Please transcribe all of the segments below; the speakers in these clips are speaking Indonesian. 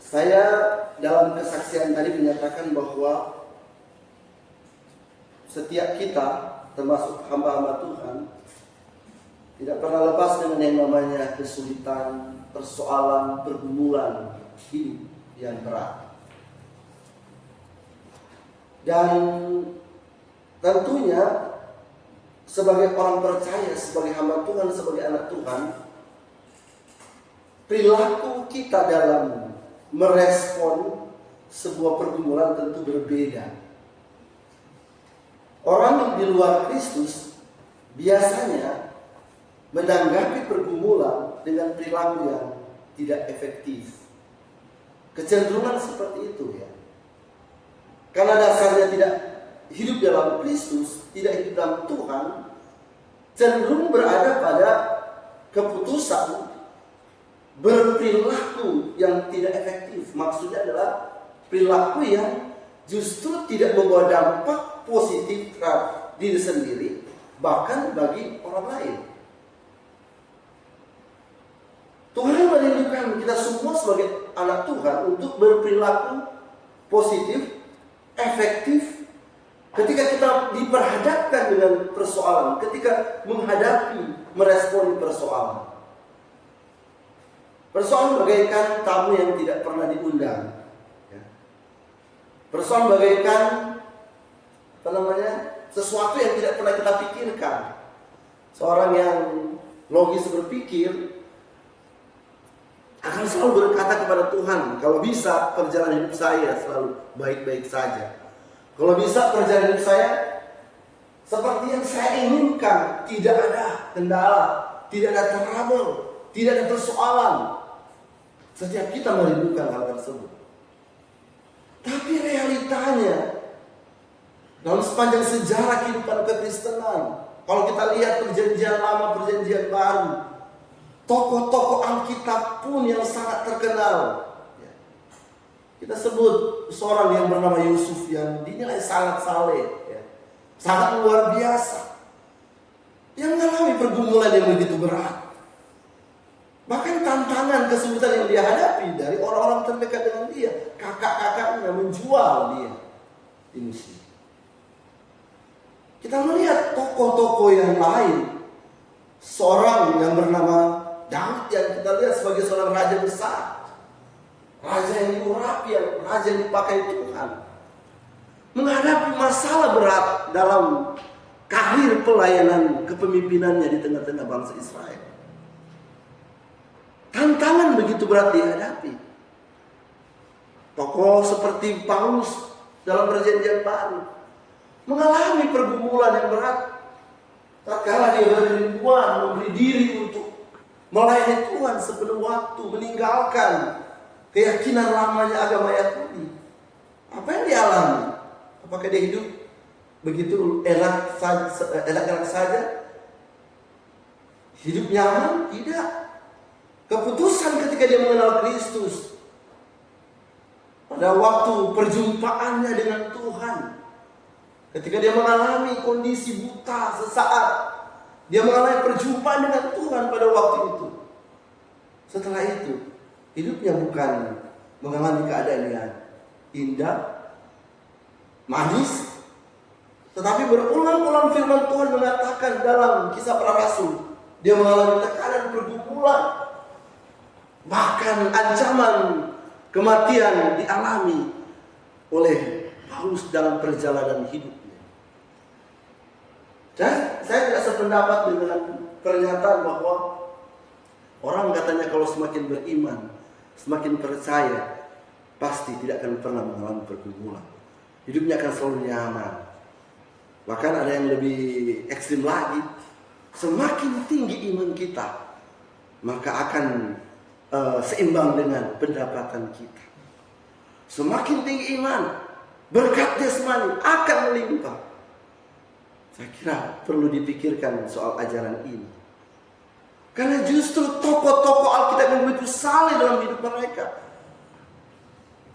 Saya dalam kesaksian tadi menyatakan bahwa setiap kita, termasuk hamba-hamba Tuhan, tidak pernah lepas dengan yang namanya kesulitan, persoalan, pergumulan hidup yang berat. Dan tentunya sebagai orang percaya, sebagai hamba Tuhan, sebagai anak Tuhan, perilaku kita dalam merespon sebuah pergumulan tentu berbeda. Orang yang di luar Kristus biasanya menanggapi pergumulan dengan perilaku yang tidak efektif. Kecenderungan seperti itu ya. Karena dasarnya tidak hidup dalam Kristus, tidak hidup dalam Tuhan, cenderung berada pada keputusan berperilaku yang tidak efektif. Maksudnya adalah perilaku yang justru tidak membawa dampak positif terhadap diri sendiri, bahkan bagi orang lain. Tuhan merindukan kita semua sebagai anak Tuhan untuk berperilaku positif, efektif ketika kita diperhadapkan dengan persoalan, ketika menghadapi, meresponi persoalan. Persoalan bagaikan tamu yang tidak pernah diundang. Persoalan bagaikan sesuatu yang tidak pernah kita pikirkan. Seorang yang logis berpikir akan selalu berkata kepada Tuhan, kalau bisa perjalanan hidup saya selalu baik-baik saja. Kalau bisa perjalanan hidup saya seperti yang saya inginkan, tidak ada kendala, tidak ada trouble, tidak ada persoalan. Setiap kita merindukan hal tersebut. Tapi realitanya dalam sepanjang sejarah kehidupan kekristenan, kalau kita lihat perjanjian lama, perjanjian baru, tokoh-tokoh Alkitab pun yang sangat terkenal. Kita sebut seorang yang bernama Yusuf yang dinilai sangat saleh, sangat luar biasa, yang mengalami pergumulan yang begitu berat. Bahkan tantangan kesulitan yang dia hadapi dari orang-orang terdekat dengan dia, kakak-kakaknya menjual dia di Mesir. Kita melihat tokoh-tokoh yang lain, seorang yang bernama Daud yang kita lihat sebagai seorang raja besar, raja yang diurapi, raja yang dipakai Tuhan, menghadapi masalah berat dalam karir pelayanan kepemimpinannya di tengah-tengah bangsa Israel. Tantangan begitu berat dihadapi. Tokoh seperti Paulus dalam perjanjian baru mengalami pergumulan yang berat. Tatkala dia berribuan memberi diri untuk melayani Tuhan sepenuh waktu, meninggalkan keyakinan lamanya agama Yahudi. Apa yang dialami? Apakah dia hidup begitu enak saja? Hidup nyaman? Tidak. Keputusan ketika dia mengenal Kristus, pada waktu perjumpaannya dengan Tuhan, ketika dia mengalami kondisi buta sesaat, dia mengalami perjumpaan dengan Tuhan pada waktu itu. Setelah itu, hidupnya bukan mengalami keadaan yang indah, manis, tetapi berulang-ulang firman Tuhan mengatakan dalam Kisah Para Rasul, dia mengalami tekanan, pergumulan, bahkan ancaman kematian dialami oleh Paulus dalam perjalanan hidupnya. Dan saya tidak sependapat dengan pernyataan bahwa orang katanya kalau semakin beriman, semakin percaya, pasti tidak akan pernah mengalami pergumulan. Hidupnya akan selalu nyaman. Bahkan ada yang lebih ekstrim lagi, semakin tinggi iman kita, maka akan seimbang dengan pendapatan kita. Semakin tinggi iman, berkat jasmani akan melimpah. Saya kira perlu dipikirkan soal ajaran ini. Karena justru tokoh-tokoh Alkitab yang begitu saleh dalam hidup mereka,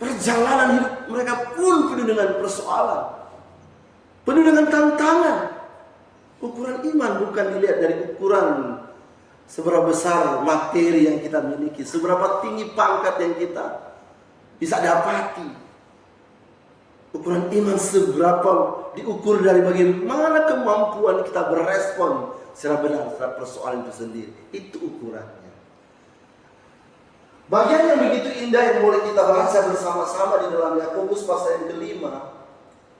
perjalanan hidup mereka pun penuh dengan persoalan, penuh dengan tantangan. Ukuran iman bukan dilihat dari ukuran seberapa besar materi yang kita miliki, seberapa tinggi pangkat yang kita bisa dapati. Ukuran iman seberapa diukur dari bagaimana kemampuan kita berespon secara benar terhadap persoalan itu sendiri. Itu ukurannya. Bagian yang begitu indah yang boleh kita baca bersama-sama di dalam Yakobus pasal yang kelima.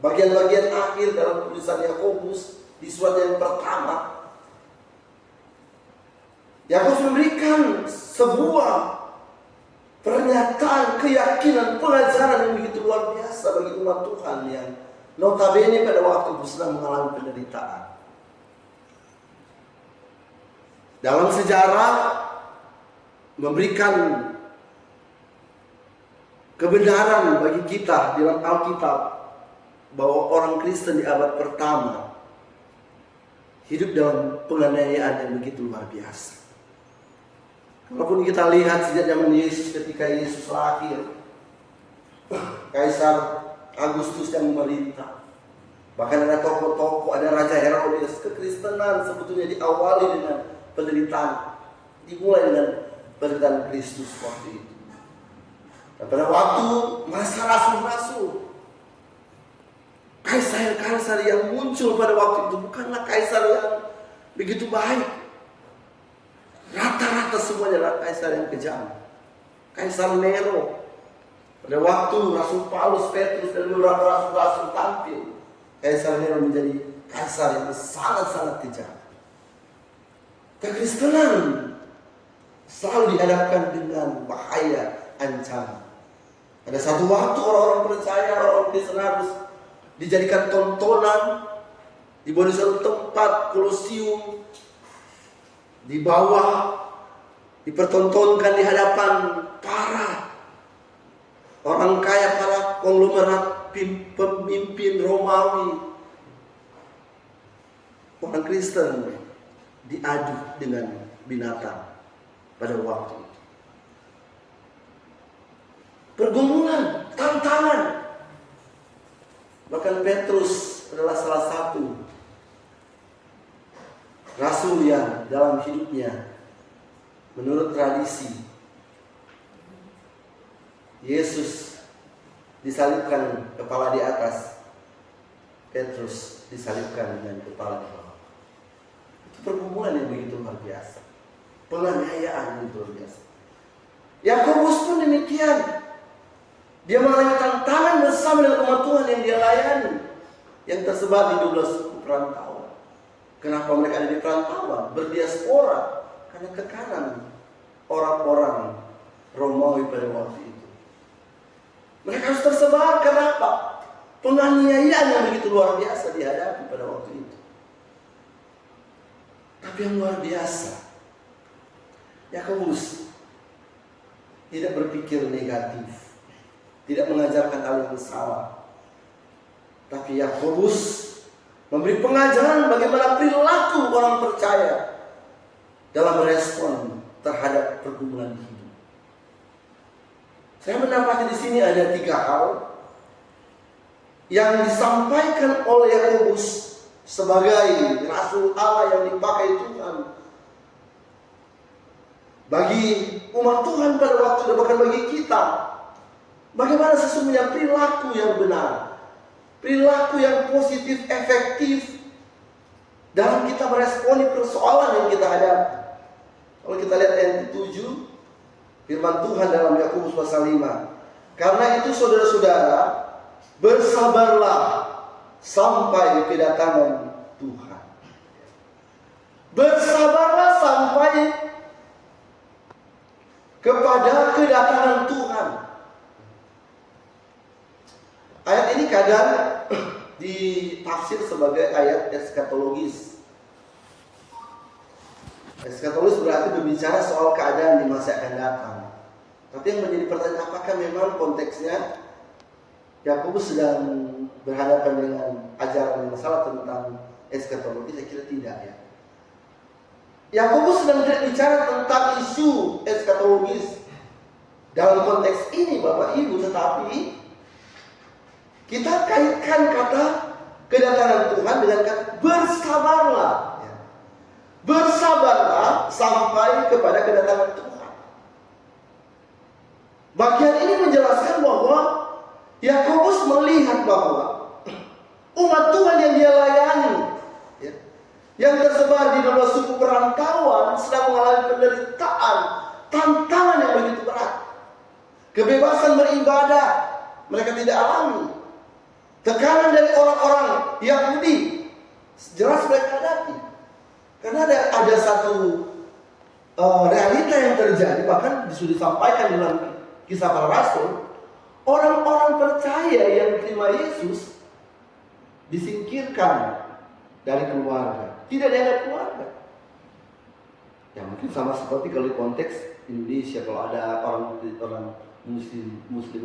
Bagian-bagian akhir dalam tulisan Yakobus di surat yang pertama. Yakobus memberikan sebuah pernyataan, keyakinan, pengajaran yang begitu luar biasa bagi umat Tuhan yang notabene pada waktu itu sedang mengalami penderitaan. Dalam sejarah memberikan kebenaran bagi kita di dalam Alkitab bahwa orang Kristen di abad pertama hidup dalam penganiayaan yang begitu luar biasa. Walaupun kita lihat sejak zaman Yesus, ketika Yesus lahir, Kaisar Agustus yang memerintah. Bahkan ada tokoh-tokoh, ada Raja Herodes. Kekristenan sebetulnya diawali dengan penderitaan. Dimulai dengan penderitaan Kristus waktu itu. Dan pada waktu masa rasul-rasul, kaisar-kaisar yang muncul pada waktu itu bukanlah kaisar yang begitu baik. Rata-rata semuanya adalah kaisar yang kejam. Kaisar Nero. Pada waktu Rasul Paulus, Petrus dan beberapa rasul-rasul tampil, Kaisar Nero menjadi kaisar yang sangat-sangat kejam. Kekristenan selalu dihadapkan dengan bahaya, ancaman. Ada satu waktu orang-orang percaya, orang Kristen harus dijadikan tontonan, dibawa di satu tempat kolosium, di bawah, dipertontonkan di hadapan para orang kaya, para konglomerat pemimpin Romawi. Orang Kristen diadu dengan binatang pada waktu itu. Pergumulan, tantangan. Bahkan Petrus adalah salah satu rasul yang dalam hidupnya menurut tradisi Yesus disalibkan kepala di atas, Petrus disalibkan dengan kepala di bawah. Itu pergumulan yang begitu luar biasa, penganiayaan yang luar biasa. Yakobus pun demikian. Dia mengalami tantangan bersama dengan umat Tuhan yang dia layani, yang tersebar di 12 suku perantauan. Kenapa mereka ada di perantauan, berdiaspora? Karena tekanan orang-orang Romawi pada waktu itu. Mereka harus tersebar. Kenapa? Penganiayaan yang begitu luar biasa dihadapi pada waktu itu. Tapi yang luar biasa, Yakobus tidak berpikir negatif, tidak mengajarkan hal yang salah. Tapi Yakobus memberi pengajaran bagaimana perilaku orang percaya dalam respon terhadap pergumulan hidup. Saya mendapati di sini ada 3 hal yang disampaikan oleh Yakobus sebagai rasul Allah yang dipakai Tuhan bagi umat Tuhan pada waktu itu, bahkan bagi kita. Bagaimana sesungguhnya perilaku yang benar, perilaku yang positif, efektif dalam kita meresponi persoalan yang kita hadapi. Kalau kita lihat ayat 7, firman Tuhan dalam Yakobus pasal 5. Karena itu saudara-saudara, bersabarlah sampai kedatangan Tuhan. Bersabarlah sampai kepada kedatangan Tuhan. Ayat ini kadang ditafsir sebagai ayat eskatologis. Eskatologis berarti berbicara soal keadaan di masa akan datang. Tapi yang menjadi pertanyaan, apakah memang konteksnya Yakobus sedang berhadapan dengan ajaran yang salah tentang eskatologi? Saya kira tidak ya. Yakobus sedang bicara tentang isu eskatologis dalam konteks ini Bapak Ibu, tetapi kita kaitkan kata kedatangan Tuhan dengan kata bersabarlah. Bersabarlah sampai kepada kedatangan Tuhan. Bagian ini menjelaskan bahwa Yakobus melihat bahwa umat Tuhan yang dia layani, ya, yang tersebar di dalam suku perantauan sedang mengalami penderitaan, tantangan yang begitu berat. Kebebasan beribadah mereka tidak alami. Tekanan dari orang-orang Yahudi jelas mereka hadapi. Karena ada satu realita yang terjadi, bahkan sudah disampaikan dalam Kisah Para Rasul. Orang-orang percaya yang terima Yesus disingkirkan dari keluarga, tidak dianggap keluarga. Ya mungkin sama seperti kalau di konteks Indonesia, kalau ada orang muslim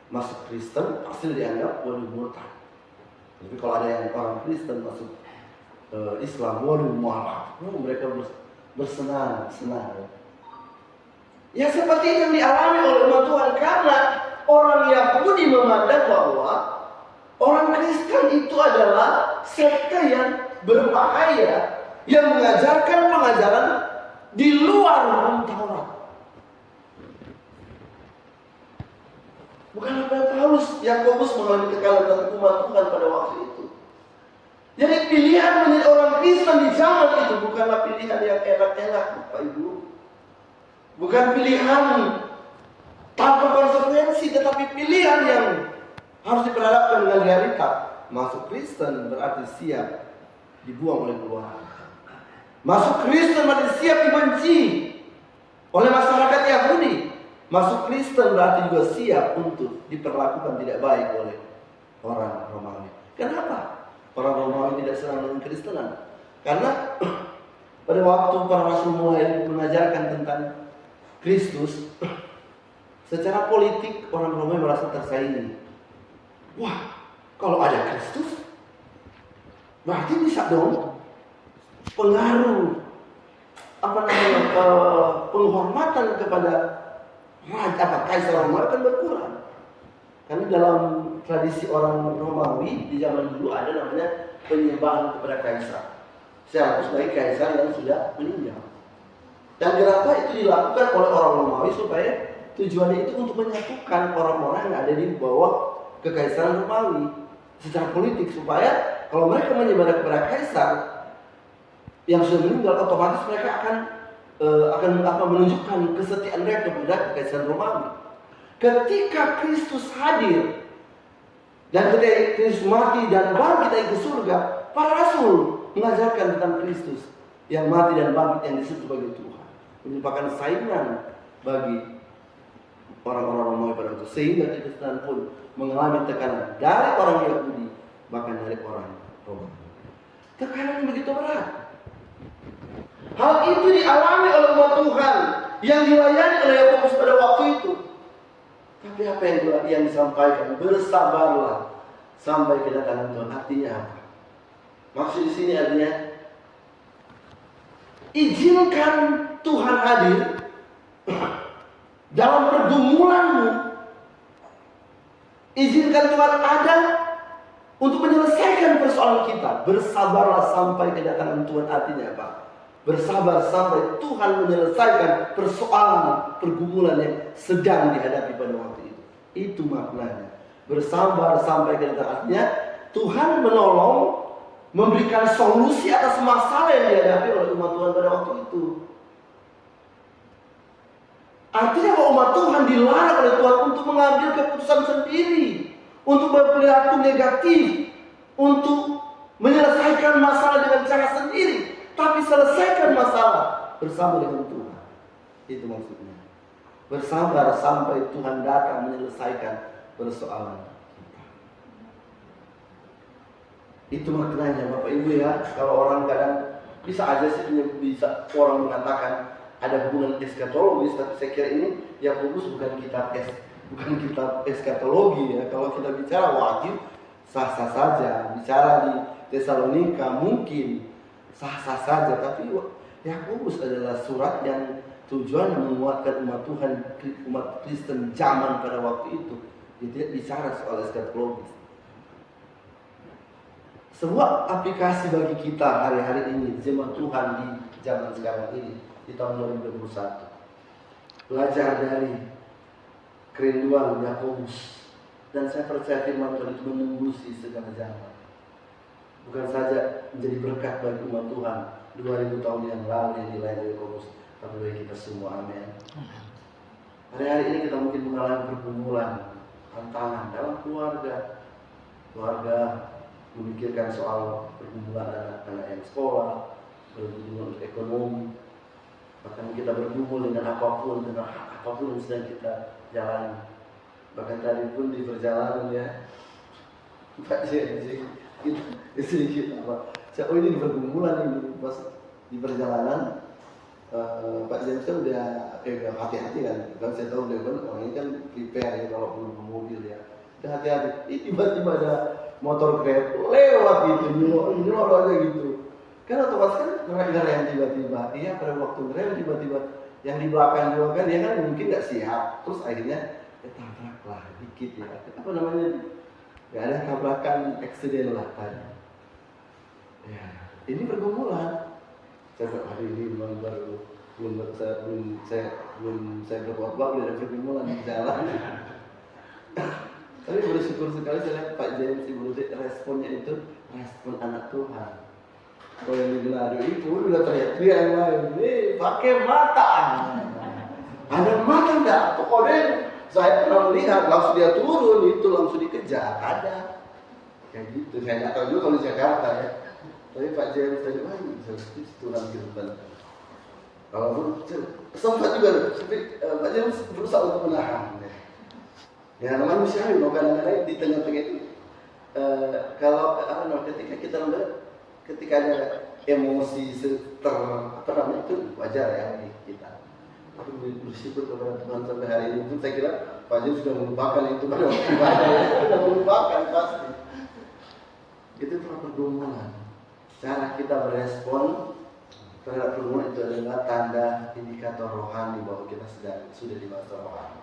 masuk Kristen pasti dianggap murtad. Tapi kalau ada yang orang Kristen masuk Islam, marah, mereka bersenang-senang. Ya seperti yang dialami oleh umat Tuhan, karena orang Yahudi memandang bahwa orang Kristen itu adalah sekte yang berbahaya, yang mengajarkan pengajaran di luar hukum Taurat. Bukan apa yang Paulus, Yakobus mengalami tekanan dari umat Tuhan pada waktu itu. Jadi pilihan menjadi orang Kristen di zaman itu bukanlah pilihan yang enak-enak, Bapak Ibu. Bukan pilihan tanpa konsekuensi, tetapi pilihan yang harus diperhadapkan dengan realita. Masuk Kristen berarti siap dibuang oleh keluarga. Masuk Kristen berarti siap dibenci oleh masyarakat Yahudi. Masuk Kristen berarti juga siap untuk diperlakukan tidak baik oleh orang Romawi. Kenapa? Orang Romawi tidak senang dengan Kristenan. Karena pada waktu para rasul mulai mengajarkan tentang Kristus, secara politik orang Romawi merasa tersaingi. Wah, kalau ada Kristus, berarti bisa dong pengaruh penghormatan kepada kaisar Romawi akan berkurang. Karena dalam tradisi orang Romawi di zaman dulu ada namanya penyembahan kepada kaisar. Seharusnya sebagai kaisar yang sudah meninggal. Dan kenapa itu dilakukan oleh orang Romawi supaya tujuannya itu untuk menyatukan orang-orang yang ada di bawah kekaisaran Romawi secara politik, supaya kalau mereka menyembah kepada kaisar yang sudah meninggal, otomatis mereka akan menunjukkan kesetiaan mereka kepada kekaisaran Romawi. Ketika Kristus hadir dan ketika Kristus mati dan bangkit dari ke surga, para rasul mengajarkan tentang Kristus yang mati dan bangkit yang disebut sebagai Tuhan, merupakan saingan bagi orang-orang Romawi pada waktu, sehingga Kristen pun mengalami tekanan dari orang Yahudi, bahkan dari orang Romawi. Tekanan yang begitu berat. Hal itu dialami oleh umat Tuhan yang dilayani oleh Yakobus pada waktu itu. Tapi apa yang disampaikan? Bersabarlah sampai kedatangan Tuhan. Artinya apa? Maksud di sini artinya izinkan Tuhan hadir dalam pergumulanmu. Izinkan Tuhan ada untuk menyelesaikan persoalan kita. Bersabarlah sampai kedatangan Tuhan. Artinya apa? Bersabar sampai Tuhan menyelesaikan persoalan pergumulan yang sedang dihadapi pada waktu itu. Itu maknanya. Bersabar sampai kedatangan. Artinya Tuhan menolong, memberikan solusi atas masalah yang dihadapi oleh umat Tuhan pada waktu itu. Artinya bahwa umat Tuhan dilarang oleh Tuhan untuk mengambil keputusan sendiri, untuk berperilaku negatif, untuk menyelesaikan masalah dengan cara sendiri. Tapi selesaikan masalah bersama dengan Tuhan. Itu maksudnya. Bersabar sampai Tuhan datang menyelesaikan persoalan kita. Itu maknanya Bapak Ibu ya. Kalau orang kadang bisa aja sih bisa orang mengatakan ada hubungan eskatologis, tapi saya kira ini Yakobus bukan kitab eskatologi ya. Kalau kita bicara wajib sah-sah saja. Bicara di Tesalonika mungkin sah-sah saja, tapi Yakobus adalah surat yang tujuannya menguatkan umat Tuhan, umat Kristen zaman pada waktu itu. Dia tidak bicara soal eskatologis. Sebuah aplikasi bagi kita hari-hari ini, jemaat Tuhan di zaman sekarang ini, di tahun 2021. Belajar dari kerinduan Yakobus. Dan saya percaya firman Tuhan itu menembusi segala zaman. Bukan saja menjadi berkat bagi umat Tuhan 2000 tahun yang lalu yang dilayani Yakobus, tapi bagi kita semua. Amin. Hari-hari ini kita mungkin mengalami pergumulan, tantangan dalam keluarga. Keluarga memikirkan soal pergumulan anak-anak yang sekolah, bergumul ekonomi, bahkan kita bergumul dengan apapun yang sedang kita jalani. Bahkan tadi pun di perjalanan ya, Pak Jensi, istri kita, saya ini di pergumulan ini pas di perjalanan, Pak Jensi kan udah hati-hati kan saya tahu dia orang ini kan prepare ya kalau belum mobil ya, udah hati-hati. Tiba-tiba ada motor Grab lewat gitu, nyolong aja gitu. Kan otomatis kan ngerem tiba-tiba, iya pada waktu ngerem tiba-tiba yang di belakang juga kan dia kan mungkin nggak siap, terus akhirnya tabrak lah dikit ya, apa namanya, nggak ada tabrakan eksiden lah tadi. Ya, ini pergumulan. Saya hari ini memang belum saya berkhotbah udah ada pergumulan di jalan. Tapi bersyukur sekali saya lihat Pak James Ibu responnya itu respon anak Tuhan. Kalau yang di Manado itu udah teriak-teriak yang lain, pakai mata. Ada mata enggak? Pokoknya saya pernah melihat langsung dia turun itu langsung dikejar, ada kayak gitu. Saya nggak tahu juga kalau di Jakarta ya. Tapi Pak James tadi Tuhan kehidupan. Kalau sempat juga, tapi Pak James berusaha untuk menahan. Ya manusiawi, kadang-kadang di tengah-tengah itu kalau ketika ketika ada emosi itu wajar ya di kita. Tapi bersyukur kepada Tuhan sampai hari ini pun saya kira Pak Jim sudah melupakan itu pada waktu ibadah ya, sudah melupakan pasti. Itu adalah pergumulan. Cara kita berespon terhadap pergumulan itu adalah tanda indikator rohani bahwa kita sudah di masa rohani.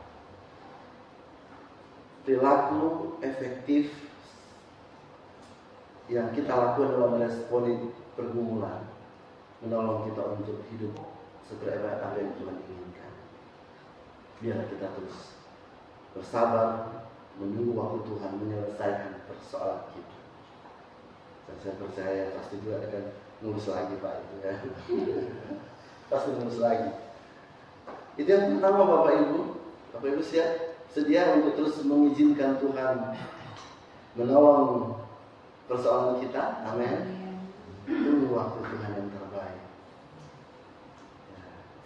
Perilaku efektif yang kita lakukan dalam meresponi pergumulan menolong kita untuk hidup seperti apa yang Tuhan inginkan. Biarlah kita terus bersabar menunggu waktu Tuhan menyelesaikan persoalan kita. Dan saya percaya pasti juga akan ngurus lagi Pak itu ya. Pasti ngurus lagi. Itu yang pertama Bapak Ibu sedia untuk terus mengizinkan Tuhan menolong persoalan kita. Amin. Tunggu waktu Tuhan yang terbaik.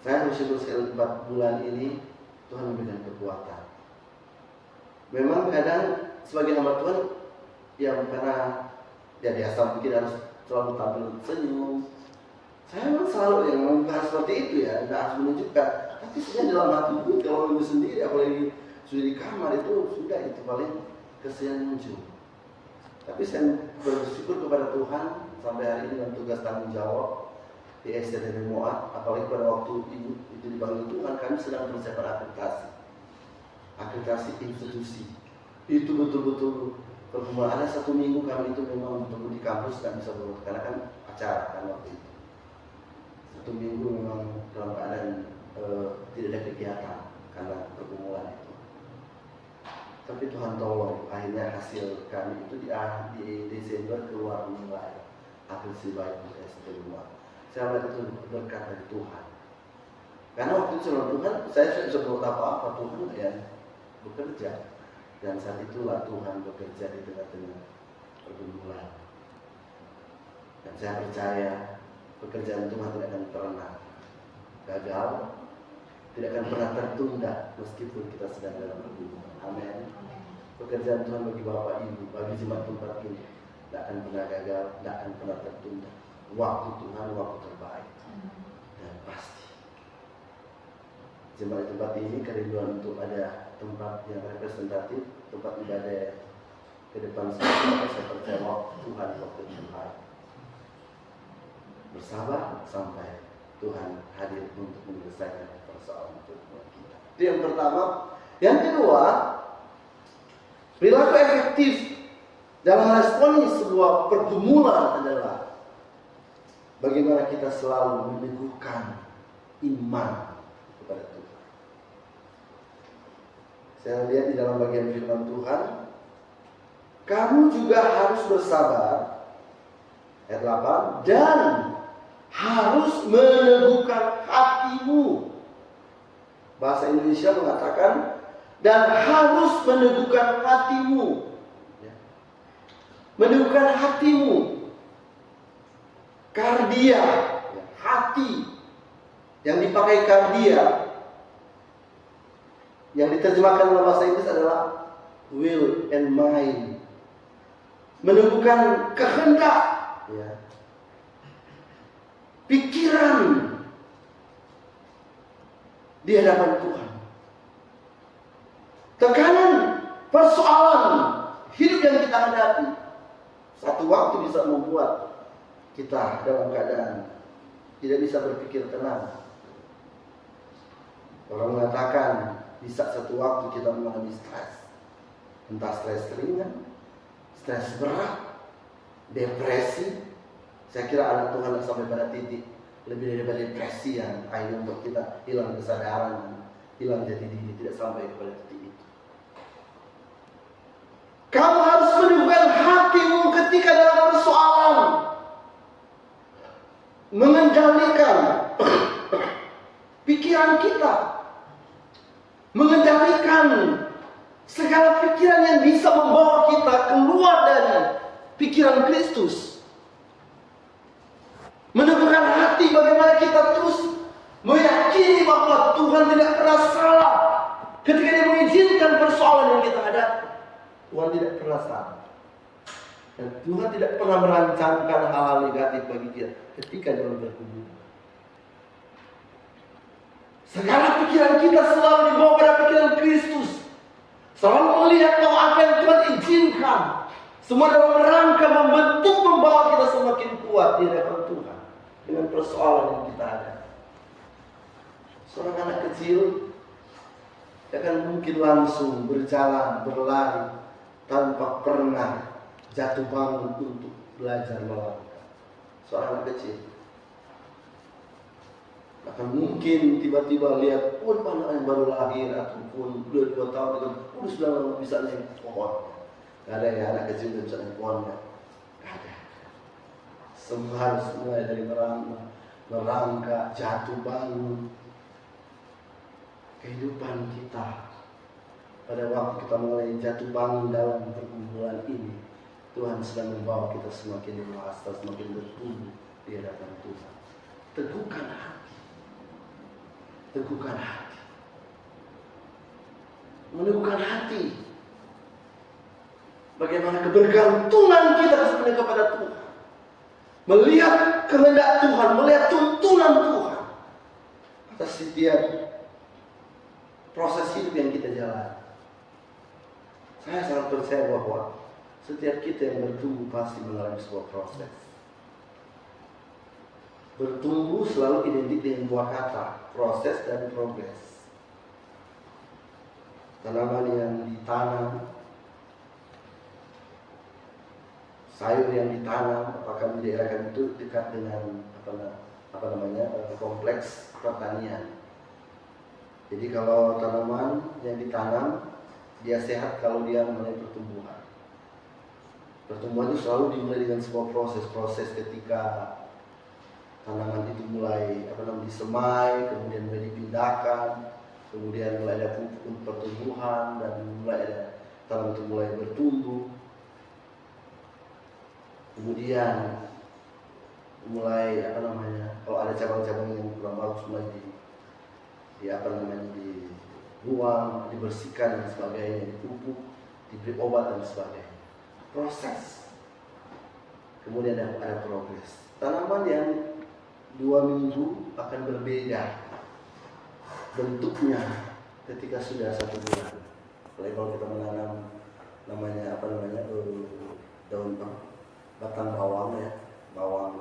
Saya bersyukur sekali 4 bulan ini Tuhan memberikan kekuatan. Memang kadang sebagai hamba Tuhan yang karena ya biasa mungkin harus selalu tampil senyum. Saya memang selalu yang harus seperti itu ya, tidak harus menunjukkan. Tapi sebenarnya dalam hati itu kalau ibu sendiri, apalagi sudah di kamar itu sudah itu paling kesian muncul. Tapi saya bersyukur kepada Tuhan sampai hari ini dengan tugas tanggung jawab di SDN Moab, apalagi pada waktu ibu itu dipanggil Tuhan, kami sedang persiapan akreditasi institusi. Itu betul-betul pergumulan. Ada 1 minggu kami itu memang betul di kampus dan bisa berobat karena kan acara kan waktu itu. 1 minggu memang dalam keadaan tidak ada kegiatan karena pergumulan itu. Tapi Tuhan tolong, akhirnya hasil kami itu di Desember keluar nilai akreditasi baik untuk SDN Moab. Saya melihat itu berkat dari Tuhan. Karena waktu itu sebelum Tuhan, saya tidak bisa berbuat apa-apa. Tuhan ya bekerja. Dan saat itulah Tuhan bekerja di tengah-tengah pergumulan. Dan saya percaya pekerjaan Tuhan tidak akan pernah gagal, tidak akan pernah tertunda meskipun kita sedang dalam pergumulan. Amin. Pekerjaan Tuhan bagi Bapak Ibu, bagi jemaat tempat ini tidak akan pernah gagal, tidak akan pernah tertunda. Waktu Tuhan, waktu terbaik. Dan pasti jemaat tempat ini kerinduan untuk ada tempat yang representatif, tempat ibadah ke depan saya percaya waktu Tuhan waktu terbaik. Bersabar sampai Tuhan hadir untuk menyelesaikan persoalan kita. Itu yang pertama. Yang kedua, perilaku efektif dalam meresponi sebuah pergumulan adalah bagaimana kita selalu meneguhkan iman kepada Tuhan. Saya lihat di dalam bagian firman Tuhan, kamu juga harus bersabar. Ayat 8, dan harus meneguhkan hatimu. Bahasa Indonesia mengatakan, dan harus meneguhkan hatimu. Meneguhkan hatimu. Kardia, hati. Yang dipakai kardia, yang diterjemahkan dalam bahasa Inggris adalah will and mind. Meneguhkan kehendak, ya. Pikiran di hadapan Tuhan. Tekanan, persoalan hidup yang kita hadapi, satu waktu bisa membuat kita dalam keadaan tidak bisa berpikir tenang. Orang mengatakan bisa satu waktu kita mengalami stres, entah stres ringan, stres berat, depresi. Saya kira anak Tuhan sampai pada titik lebih daripada depresi yang akhirnya membuat kita hilang kesadaran, hilang jati diri, tidak sampai kepada titik itu. Kamu harus meneguhkan hatimu ketika dalam persoalan, mengendalikan pikiran kita, mengendalikan segala pikiran yang bisa membawa kita keluar dari pikiran Kristus. Meneguhkan hati bagaimana kita terus meyakini bahwa Tuhan tidak pernah salah ketika Dia mengizinkan persoalan yang kita hadapi. Tuhan tidak pernah salah. Dan Tuhan tidak pernah merancangkan hal-hal negatif bagi kita ketika Dia berhubungan. Segala pikiran kita selalu dibawa pada pikiran Kristus. Selalu melihat bahwa apa yang Tuhan izinkan, semua dalam rangka membentuk, membawa kita semakin kuat di hadapan Tuhan dengan persoalan yang kita ada. Seorang anak kecil akan mungkin langsung berjalan, berlari tanpa pernah jatuh bangun untuk belajar melangkah. Seorang anak kecil akan mungkin tiba-tiba lihat anak yang baru lahir ataupun 2 tahun itu sudah bisa naik pohon. Gak ada ya anak kecil yang bisa naik pohon, gak ada. Semua harus mulai dari merangkak, jatuh bangun. Kehidupan kita pada waktu kita mulai jatuh bangun dalam pergumulan ini, Tuhan sedang membawa kita semakin dewasa, semakin bertumbuh di hadapan Tuhan. Teguhkan hati. Teguhkan hati. Meneguhkan hati. Bagaimana kebergantungan kita sebenarnya kepada Tuhan. Melihat kehendak Tuhan, melihat tuntunan Tuhan atas setiap proses hidup yang kita jalani. Saya sangat percaya bahwa setiap kita yang bertumbuh pasti mengalami sebuah proses. Bertumbuh selalu identik dengan dua kata, proses dan progres. Tanaman yang ditanam, sayur yang ditanam, apakah di daerah kami itu dekat dengan kompleks pertanian. Jadi kalau tanaman yang ditanam, dia sehat kalau dia mulai pertumbuhan. Pertumbuhan itu selalu dimulai dengan sebuah proses ketika tanaman itu mulai disemai, kemudian mulai dipindahkan, kemudian mulai ada pupuk pertumbuhan dan mulai ada tanaman itu mulai bertumbuh. Kemudian mulai kalau ada cabang-cabang yang kurang bagus mulai dibuang, dibersihkan dan sebagainya, dipupuk, diberi obat dan sebagainya. Proses. Kemudian ada progres. Tanaman yang 2 minggu akan berbeda bentuknya ketika sudah 1 bulan. Apalagi kalau kita menanam daun batang bawang ya, bawang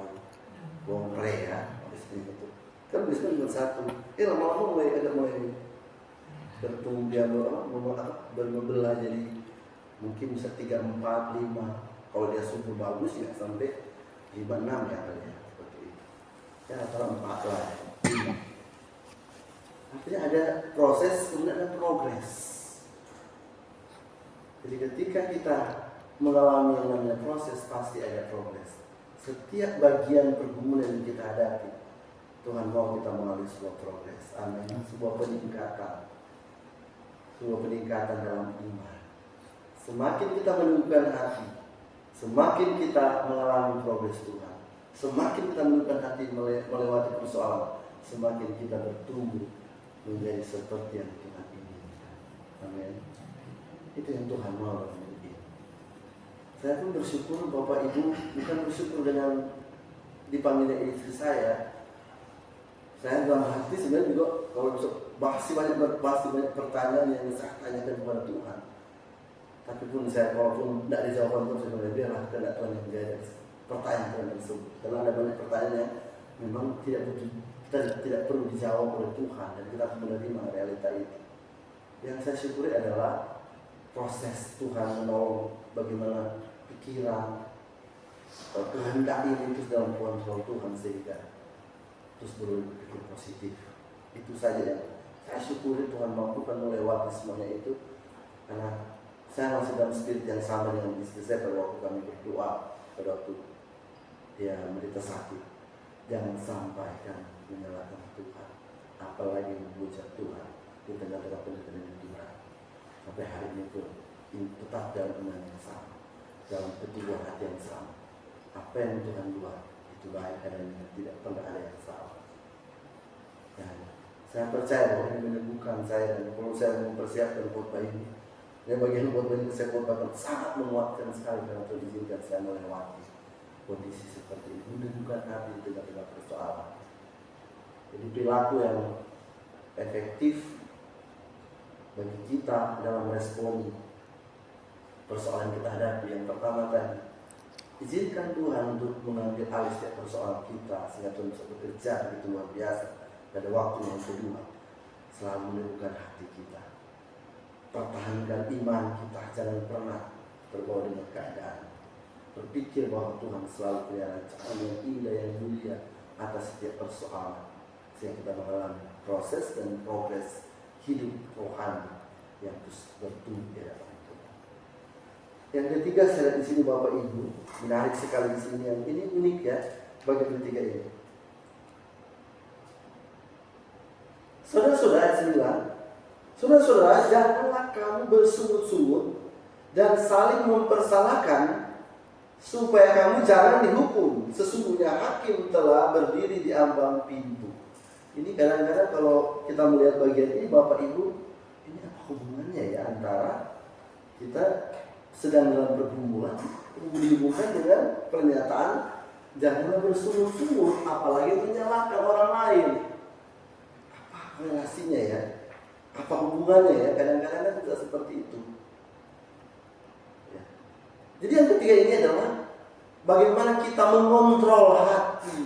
pre ya, biasanya itu kan biasanya cuma 1. Lama-lama mulai bertumbuh, dia berbelah jadi mungkin bisa 3, 4, 5. Kalau dia subur bagus ya sampai 5, 6 ya kali ya, seperti itu. Ya antara 4 lah, 5. Artinya ada proses, kemudian ada progres. Jadi ketika kita mengalami yang namanya proses, pasti ada progres. Setiap bagian pergumulan yang kita hadapi, Tuhan mau kita melalui sebuah progres. Amin. Sebuah peningkatan. Sebuah peningkatan dalam iman. Semakin kita meneguhkan hati, semakin kita mengalami progres Tuhan, semakin kita meneguhkan hati melewati persoalan, semakin kita bertumbuh menjadi seperti yang Tuhan inginkan. Amin. Itu yang Tuhan mau dalam hidup ini. Saya pun bersyukur Bapak Ibu, bukan bersyukur dengan dipanggilnya istri saya. Saya dalam hati sebenarnya juga kalau masih banyak pertanyaan yang saya tanyakan kepada Tuhan. Tapi pun saya walaupun tidak dijawab pun sebenarnya biarlah kehendak Tuhan yang menjadi pertanyaan Tuhan tersebut. Karena ada banyak pertanyaan yang memang tidak perlu dijawab oleh Tuhan dan kita harus menerima realita itu. Yang saya syukuri adalah proses Tuhan menolong bagaimana pikiran kehendak ini terus dalam kontrol Tuhan sehingga terus berpikir positif. Itu saja yang saya syukuri Tuhan mampukan melewati semuanya itu, karena saya masih dalam spirit yang sama dengan istri saya pada waktu kami berdoa pada waktu dia menderita sakit. Jangan sampai kan menyalahkan Tuhan, apalagi memuja Tuhan di tengah-tengah penderitaan yang berat. Sampai hari ini pun tetap dalam iman yang sama, dalam keteguhan hati yang sama. Apa yang Tuhan buat itu baik adanya, tidak pernah ada yang salah. Dan saya percaya bahwa ini meneguhkan saya, dan kalau saya mempersiapkan khotbah ini, bagian khotbah ini saya khotbahkan sangat menguatkan sekali karena Tuhan izinkan saya melewati kondisi seperti ini, meneguhkan hati di tengah-tengah persoalan. Jadi perilaku yang efektif bagi kita dalam respon persoalan kita hadapi, yang pertama tadi, izinkan Tuhan untuk mengambil alih setiap persoalan kita sehingga Tuhan bisa bekerja begitu luar biasa. Pada waktu yang kedua, selalu meneguhkan hati kita, pertahankan iman kita, jangan pernah terbawa dengan keadaan. Berpikir bahwa Tuhan selalu punya rencana yang indah, yang mulia atas setiap persoalan, sehingga kita mengalami proses dan progres hidup rohani yang terus bertumbuh di hadapan Tuhan. Yang ketiga, saya lihat di sini Bapak Ibu, menarik sekali di sini, yang ini unik ya, bagian ketiga ini. Saudara-saudara, ayat 9, saudara-saudara, janganlah kamu bersungut-sungut dan saling mempersalahkan, supaya kamu jangan dihukum. Sesungguhnya hakim telah berdiri di ambang pintu. Ini kadang-kadang kalau kita melihat bagian ini, Bapak Ibu, ini apa hubungannya ya antara kita sedang dalam pergumulan dihubungkan dengan pernyataan janganlah bersungut-sungut, apalagi menyalahkan orang lain. Apa relasinya ya? Apa hubungannya ya? Kadang-kadang kan tidak seperti itu. Ya. Jadi yang ketiga ini adalah bagaimana kita mengontrol hati,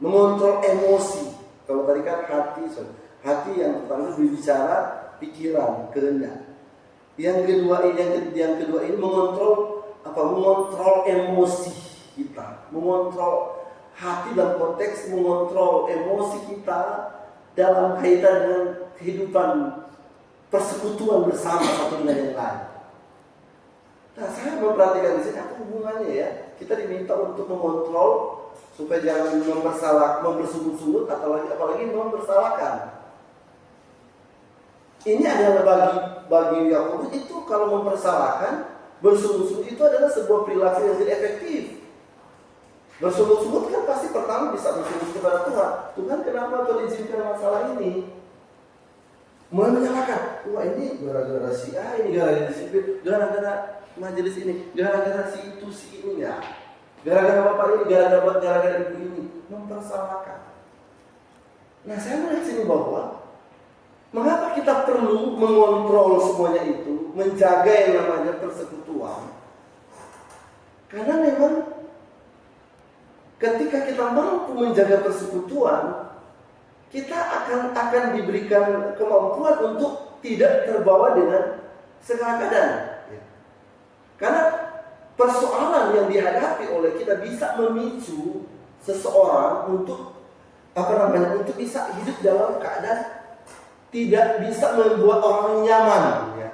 mengontrol emosi. Kalau tadi kan hati yang pertama berbicara pikiran, kehendak. Yang kedua ini mengontrol mengontrol emosi kita, mengontrol hati dalam konteks mengontrol emosi kita dalam kaitan dengan kehidupan persekutuan bersama satu dengan yang lain. Nah, saya memperhatikan di sini apa hubungannya ya? Kita diminta untuk mengontrol supaya jangan membersungut-sungut apalagi mempersalahkan. Ini adalah bagi Yakobus itu kalau mempersalahkan, bersungut-sungut itu adalah sebuah perilaku yang tidak efektif. Bersungut-sungut kan pasti pertama bisa bersungut kepada Tuhan. Tuhan, kenapa Tuhan izinkan masalah ini? Mulai menyalahkan, wah ini gara-gara si A, ini gara-gara si B, gara-gara majelis ini, gara-gara si itu si ini ya, gara-gara bapak ini, gara-gara ibu ini, mempersalahkan. Nah, saya melihat sini bahwa mengapa kita perlu mengontrol semuanya itu, menjaga yang namanya persekutuan? Karena memang ketika kita mampu menjaga persekutuan, kita akan diberikan kemampuan untuk tidak terbawa dengan segala keadaan. Karena persoalan yang dihadapi oleh kita bisa memicu seseorang untuk untuk bisa hidup dalam keadaan tidak bisa membuat orang nyaman. Ya.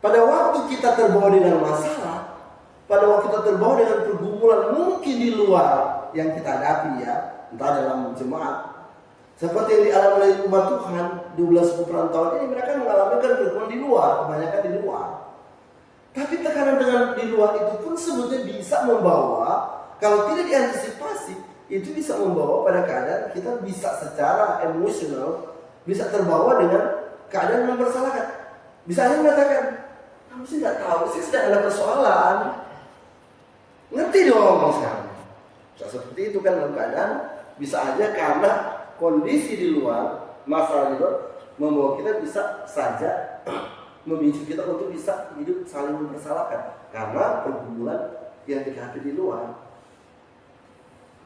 Pada waktu kita terbawa dengan masalah, pada waktu kita terbawa dengan pergumulan mungkin di luar yang kita hadapi ya, entah dalam jemaat, seperti yang dialami oleh umat Tuhan 12 perantauan ini, mereka mengalami pergumulan di luar, kebanyakan di luar. Tapi tekanan dengan di luar itu pun sebetulnya bisa membawa, kalau tidak diantisipasi, itu bisa membawa pada keadaan kita bisa secara emosional bisa terbawa dengan keadaan yang mempersalahkan. Bisa aja mengatakan, kamu sih nggak tahu sih sedang ada persoalan. Ngerti dong misalnya. Seperti itu kan dalam keadaan bisa aja karena kondisi di luar, masalah di luar membawa kita bisa saja memicu kita untuk bisa hidup saling mempersalahkan karena pergumulan yang dihadapi di luar.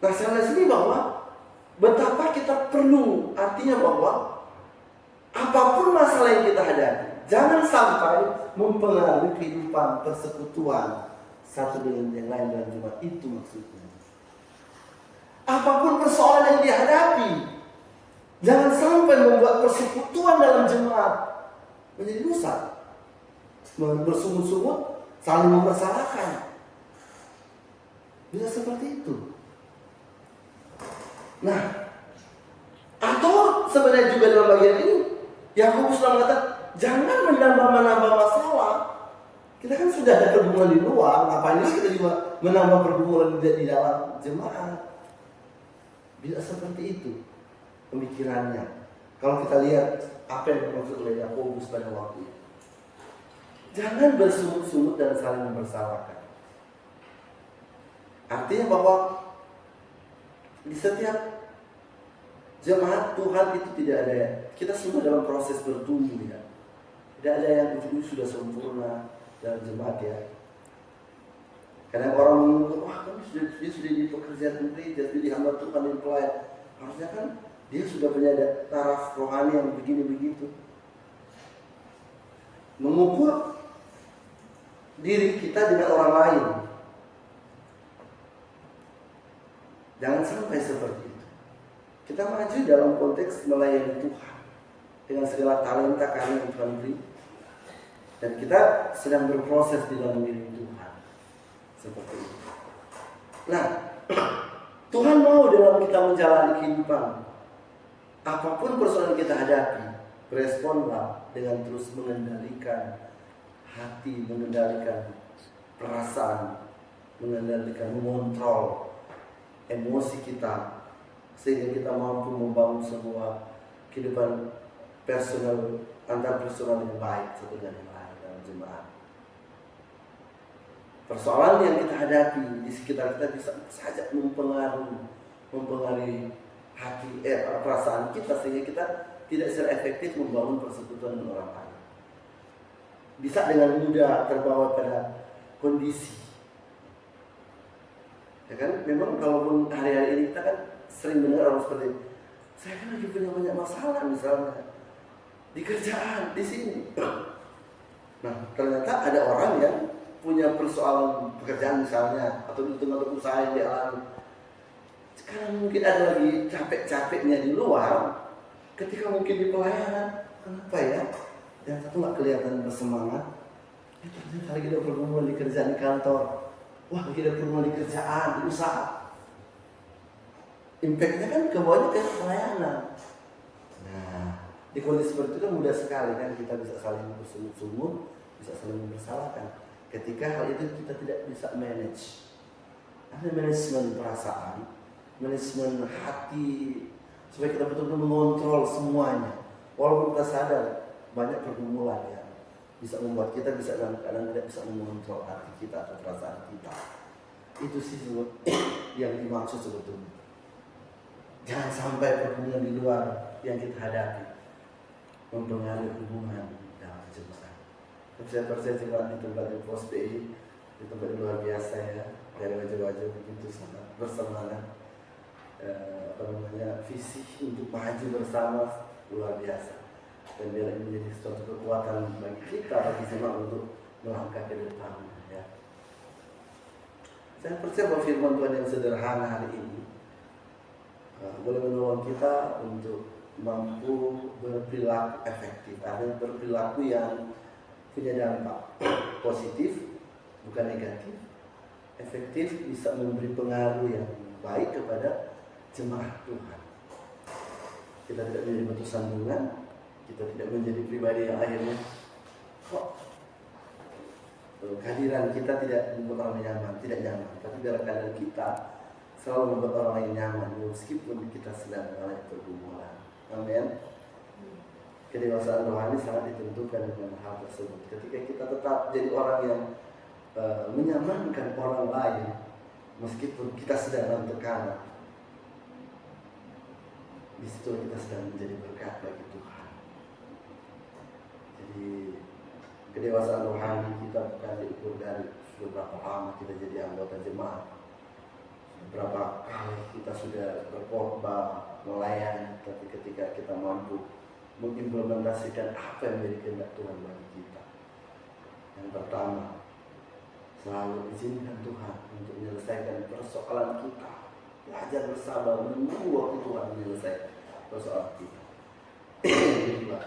Nah, saya lihat sini bahwa betapa kita perlu, artinya bahwa apapun masalah yang kita hadapi, jangan sampai mempengaruhi kehidupan persekutuan satu dengan yang lain dalam jemaat. Itu maksudnya. Apapun persoalan yang dihadapi, jangan sampai membuat persekutuan dalam jemaat menjadi rusak, bersungut-sungut, saling mempersalahkan. Bisa seperti itu. Nah, atau sebenarnya juga dalam bagian ini, Yakobus sudah mengatakan, jangan menambah masalah. Kita kan sudah ada pergumulan di luar, ngapain lagi kita juga menambah pergumulan di dalam jemaat? Bisa seperti itu pemikirannya. Kalau kita lihat apa yang dimaksud oleh Yakobus pada waktu itu, jangan bersungut-sungut dan saling mempersalahkan. Artinya bahwa di setiap jemaat Tuhan itu tidak ada, kita semua dalam proses bertumbuh ya. Tidak ada yang ujung-ujung sudah sempurna dalam jemaat ya. Kadang orang mengukur, wah kamu dia sudah di pekerjaan gereja, sudah di hamba Tuhan yang pelayan. Harusnya kan dia sudah punya taraf rohani yang begini begitu. Mengukur diri kita dengan orang lain. Jangan sampai seperti itu. Kita maju dalam konteks melayani Tuhan dengan segala talenta kami yang Tuhan beri, dan kita sedang berproses di dalam diri Tuhan seperti itu. Nah, Tuhan mau dalam kita menjalani kehidupan, apapun persoalan kita hadapi, responlah dengan terus mengendalikan hati, mengendalikan perasaan, mengendalikan, mengontrol emosi kita, sehingga kita mampu membangun sebuah kehidupan personal, antar personal yang baik satu dengan yang lain dalam jemaat. Persoalan yang kita hadapi di sekitar kita bisa saja mempengaruhi hati, perasaan kita, sehingga kita tidak secara efektif membangun persekutuan dengan orang lain. Bisa dengan mudah terbawa pada kondisi. Ya kan, memang kalaupun hari-hari ini kita kan sering mendengar orang seperti, saya kan lagi punya banyak masalah misalnya di kerjaan, di sini. Nah, ternyata ada orang yang punya persoalan pekerjaan misalnya, atau di tengah usaha yang dialami. Sekarang mungkin ada lagi capek-capeknya di luar, ketika mungkin di pelayanan, kenapa ya? Yang satu nggak kelihatan bersemangat. Ternyata lagi ada pergumulan di kerjaan di kantor. Wah, kita perlu di kerjaan, di usaha. Impactnya kan kebawahnya ke pelayanan. Nah, di kondisi seperti itu kan mudah sekali kan kita bisa saling bersungut-sungut, bisa saling mempersalahkan. Ketika hal itu kita tidak bisa manage. Ada manajemen perasaan, manajemen hati, supaya kita betul-betul mengontrol semuanya. Walaupun kita sadar banyak pergumulan ya, bisa membuat kita bisa dalam keadaan tidak bisa mengontrol hati kita atau perasaan kita. Itu sih yang dimaksud sebetulnya. Jangan sampai pergumulan di luar yang kita hadapi mempengaruhi hubungan dalam jemaat. Saya percaya jemaat di tempat di Pos PI, di tempat yang luar biasa ya, dari wajah-wajah begitu sangat bersemangat, visi untuk maju bersama luar biasa. Dan biar ini menjadi suatu kekuatan bagi kita, bagi jemaat untuk melangkah ke depan ya. Saya percaya bahwa firman Tuhan yang sederhana hari ini boleh menolong kita untuk mampu berperilaku efektif, ada berperilaku yang punya dampak positif, bukan negatif, efektif, bisa memberi pengaruh yang baik kepada jemaat Tuhan. Kita tidak menjadi batu sandungan, kita tidak menjadi pribadi yang akhirnya kok kehadiran kita tidak membuat orang nyaman, tidak nyaman, tapi dalam keadaan kita selalu membuat orang lain nyaman meskipun kita sedang mengalami pergumulan. Amin. Kedewasaan rohani sangat ditentukan dengan hal tersebut. Ketika kita tetap jadi orang yang menyamankan orang lain meskipun kita sedang dalam tekanan, di situ kita sedang menjadi berkat bagi Tuhan. Jadi kedewasaan rohani kita bukan diukur dari berapa lama kita jadi anggota jemaat, berapa kali kita sudah berkhotbah, melayani, tapi ketika kita mampu mengimplementasikan apa yang menjadi kehendak Tuhan bagi kita. Yang pertama, selalu izinkan Tuhan untuk menyelesaikan persoalan kita. Belajar bersabar, menunggu waktu Tuhan menyelesaikan persoalan kita. Yang kedua,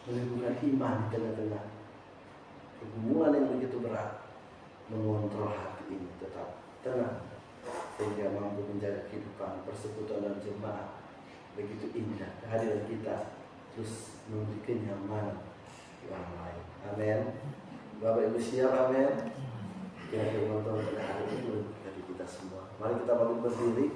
menumbuhkan iman di tengah-tengah pergumulan yang begitu berat, mengontrol hati ini tetap tenang sehingga mampu menjaga kehidupan persekutuan dan jemaat begitu indah. Kehadiran kita terus memberi kenyamanan di orang lain. Amin. Bapak Ibu siap, amin. Kira-kira menonton pada hari ini dari kita semua. Mari kita bangun berdiri.